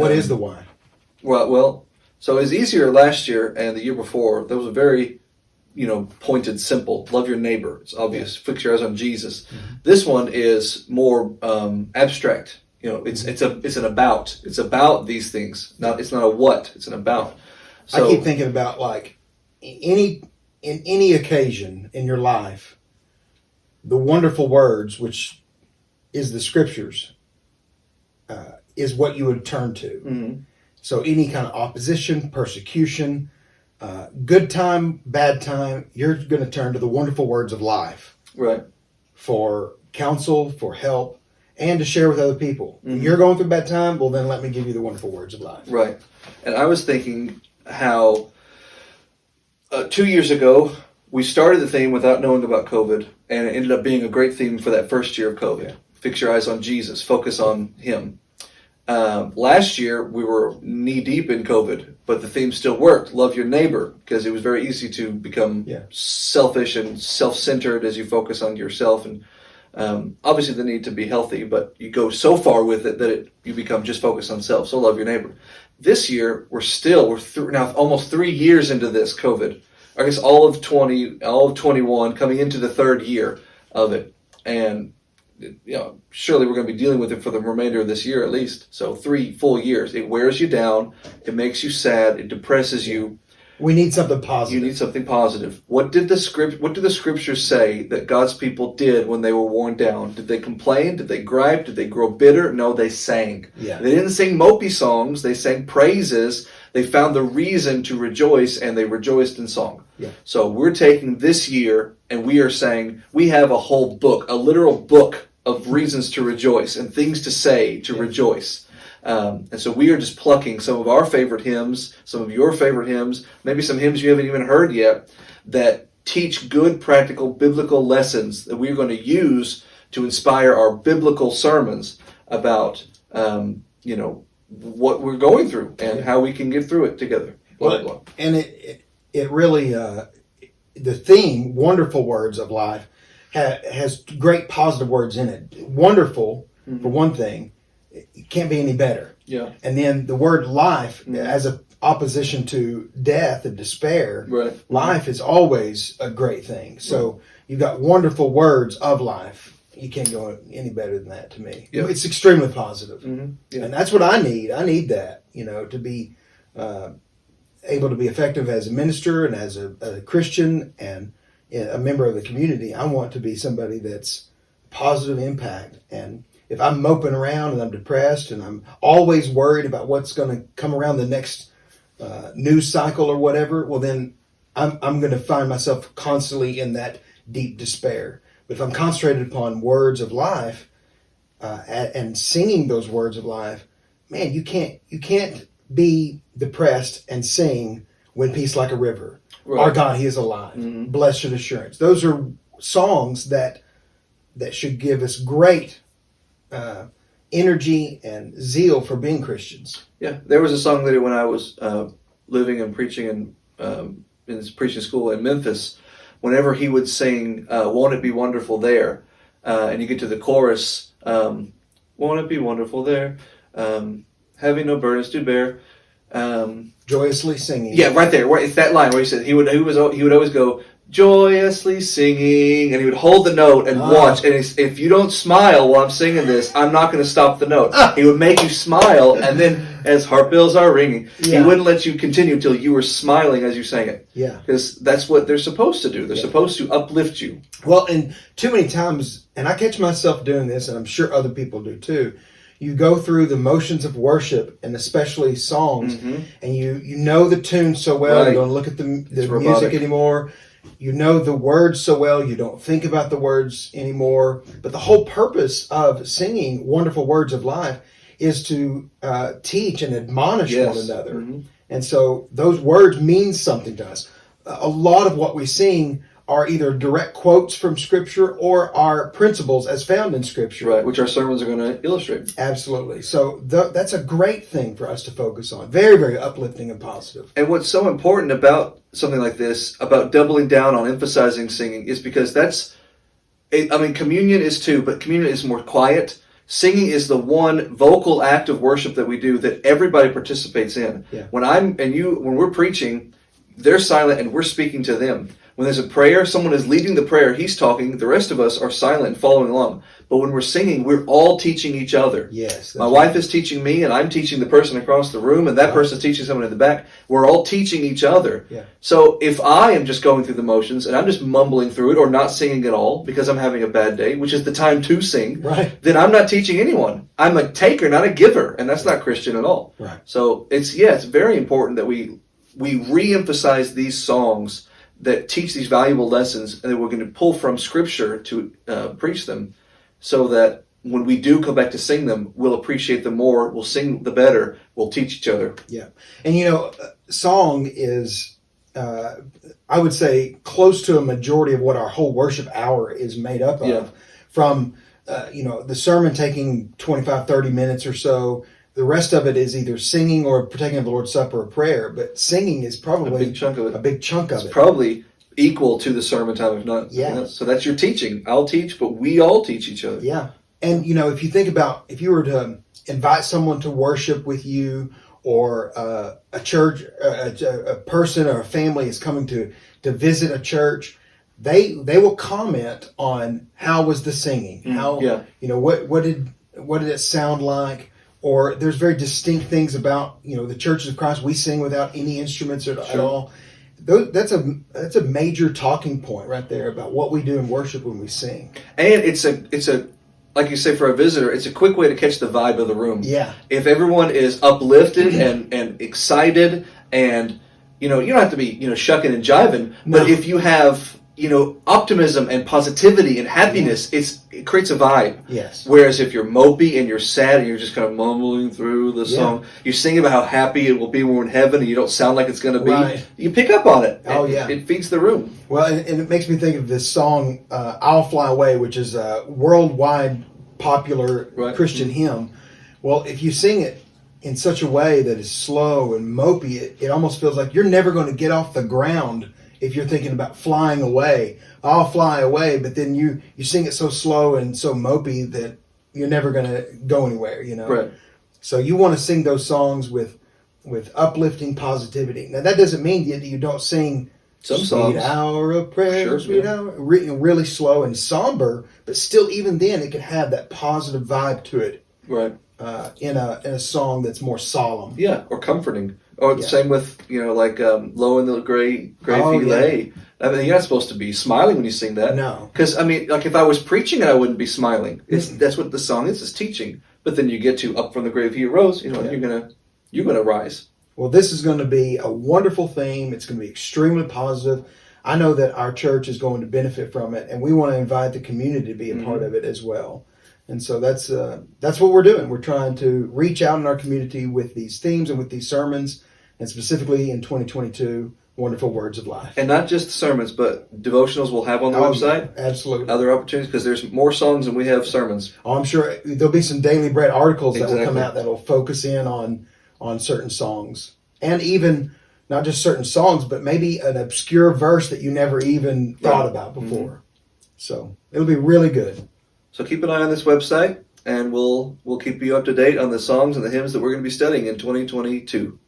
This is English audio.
What is the why? Well, so it was easier last year and the year before. That was a very, pointed, simple. Love your neighbor. It's obvious. Yeah. Fix your eyes on Jesus. Mm-hmm. This one is more abstract. It's an about. It's about these things. It's not a what. It's an about. So, I keep thinking about like in any occasion in your life, the wonderful words, which is the scriptures, is what you would turn to. Mm-hmm. So any kind of opposition, persecution, good time, bad time, you're going to turn to the wonderful words of life. Right. For counsel, for help, and to share with other people. Mm-hmm. You're going through a bad time, well then let me give you the wonderful words of life. Right. And I was thinking how 2 years ago, we started the theme without knowing about COVID, and it ended up being a great theme for that first year of COVID. Yeah. Fix your eyes on Jesus. Focus on Him. Last year, we were knee-deep in COVID, but the theme still worked. Love your neighbor, because it was very easy to become selfish and self-centered as you focus on yourself. And obviously the need to be healthy, but you go so far with it that you become just focused on self. So love your neighbor. This year, we're now almost 3 years into this COVID. I guess all of 21, coming into the third year of it. And surely we're going to be dealing with it for the remainder of this year at least. So 3 full years. It wears you down. It makes you sad. It depresses you. We need something positive. You need something positive. What did the scriptures say that God's people did when they were worn down? Did they complain? Did they gripe? Did they grow bitter? No, they sang. Yeah. They didn't sing mopey songs. They sang praises. They found the reason to rejoice, and they rejoiced in song. Yeah. So we're taking this year, and we are saying we have a whole book, a literal book of reasons to rejoice and things to say to rejoice. And so we are just plucking some of our favorite hymns, some of your favorite hymns, maybe some hymns you haven't even heard yet, that teach good, practical, biblical lessons that we're going to use to inspire our biblical sermons about, what we're going through and how we can get through it together. Well, and it really, the theme, wonderful words of life, has great positive words in it. Wonderful, for one thing, it can't be any better. Yeah. And then the word life, as a opposition to death and despair, right. Life is always a great thing. So you've got wonderful words of life. You can't go any better than that to me. Yep. It's extremely positive. Mm-hmm. Yeah. And that's what I need. I need that, to be able to be effective as a minister and as a Christian and a member of the community. I want to be somebody that's positive impact. And if I'm moping around and I'm depressed and I'm always worried about what's going to come around the next news cycle or whatever, well then I'm going to find myself constantly in that deep despair. But if I'm concentrated upon words of life and singing those words of life, man, you can't be depressed and sing "When Peace Like a River." Right. Our God, He is alive. Mm-hmm. Blessed assurance. Those are songs that should give us great energy and zeal for being Christians. Yeah, there was a song that when I was living and preaching in his preaching school in Memphis, whenever he would sing, "Won't it be wonderful there?" And you get to the chorus, "Won't it be wonderful there? Having no burdens to bear." Joyously singing. Yeah, right there. It's that line where he said he would always go, "Joyously singing," and he would hold the note and watch. And if you don't smile while I'm singing this, I'm not going to stop the note. He would make you smile, and then as heart bells are ringing, he wouldn't let you continue until you were smiling as you sang it. Yeah, because that's what they're supposed to do. They're supposed to uplift you. Well, and too many times, and I catch myself doing this, and I'm sure other people do too. You go through the motions of worship, and especially songs, and you know the tune so well. You don't look at the music anymore. You know the words so well, you don't think about the words anymore. But the whole purpose of singing wonderful words of life is to teach and admonish one another. Mm-hmm. And so those words mean something to us. A lot of what we sing are either direct quotes from Scripture or are principles as found in Scripture. Right, which our sermons are going to illustrate. Absolutely. So that's a great thing for us to focus on. Very, very uplifting and positive. And what's so important about something like this, about doubling down on emphasizing singing, is because communion is too, but communion is more quiet. Singing is the one vocal act of worship that we do that everybody participates in. Yeah. When we're preaching, they're silent and we're speaking to them. When there's a prayer, someone is leading the prayer, he's talking, the rest of us are silent and following along. But when we're singing, we're all teaching each other. Yes. My wife is teaching me, and I'm teaching the person across the room, and that person's teaching someone in the back. We're all teaching each other. Yeah. So if I am just going through the motions and I'm just mumbling through it or not singing at all because I'm having a bad day, which is the time to sing, Right. then I'm not teaching anyone. I'm a taker, not a giver, and that's not Christian at all. Right. So it's very important that we re-emphasize these songs that teach these valuable lessons, and that we're going to pull from Scripture to preach them, so that when we do come back to sing them, we'll appreciate them more, we'll sing the better, we'll teach each other. Yeah. And song is, I would say, close to a majority of what our whole worship hour is made up of. Yeah. From, the sermon taking 25, 30 minutes or so. The rest of it is either singing or partaking of the Lord's Supper or prayer. But singing is probably A big chunk of it. It's Probably equal to the sermon time, if not. Yeah. So that's your teaching. I'll teach, but we all teach each other. Yeah. And, if you think about, if you were to invite someone to worship with you, or a church, a person or a family is coming to visit a church, they will comment on how was the singing, what did it sound like, or there's very distinct things about the Churches of Christ. We sing without any instruments at all. That's a major talking point right there about what we do in worship when we sing. And it's a like you say, for a visitor, it's a quick way to catch the vibe of the room. Yeah. If everyone is uplifted and excited, and you don't have to be shucking and jiving, but if you have optimism and positivity and happiness, it creates a vibe. Yes. Whereas if you're mopey and you're sad and you're just kind of mumbling through the song, you sing about how happy it will be when we're in heaven, and you don't sound like it's going to be. Right. You pick up on it. Oh, yeah. It feeds the room. Well, and it makes me think of this song, "I'll Fly Away," which is a worldwide popular Christian hymn. Well, if you sing it in such a way that is slow and mopey, it almost feels like you're never going to get off the ground. If you're thinking about flying away, I'll fly away, but then you sing it so slow and so mopey that you're never going to go anywhere, Right. So you want to sing those songs with uplifting positivity. Now, that doesn't mean that you don't sing some songs. Sweet Hour of Prayer, Sure, Sweet yeah. Hour, really slow and somber, but still, even then, it can have that positive vibe to it. Right. In a song that's more solemn. Yeah, or comforting. Or the same with, Low in the Grave He Lay. I mean, you're not supposed to be smiling when you sing that. No. Because, if I was preaching it, I wouldn't be smiling. That's what the song is teaching. But then you get to Up from the Grave He Arose, you're gonna rise. Well, this is going to be a wonderful theme. It's going to be extremely positive. I know that our church is going to benefit from it, and we want to invite the community to be a part of it as well. And so that's what we're doing. We're trying to reach out in our community with these themes and with these sermons, and specifically in 2022, wonderful words of life. And not just sermons, but devotionals we'll have on the website. Absolutely. Other opportunities, because there's more songs than we have sermons. Oh, I'm sure there'll be some Daily Bread articles that will come out that will focus in on certain songs. And even not just certain songs, but maybe an obscure verse that you never even thought about before. Mm-hmm. So it'll be really good. So keep an eye on this website, and we'll keep you up to date on the songs and the hymns that we're going to be studying in 2022.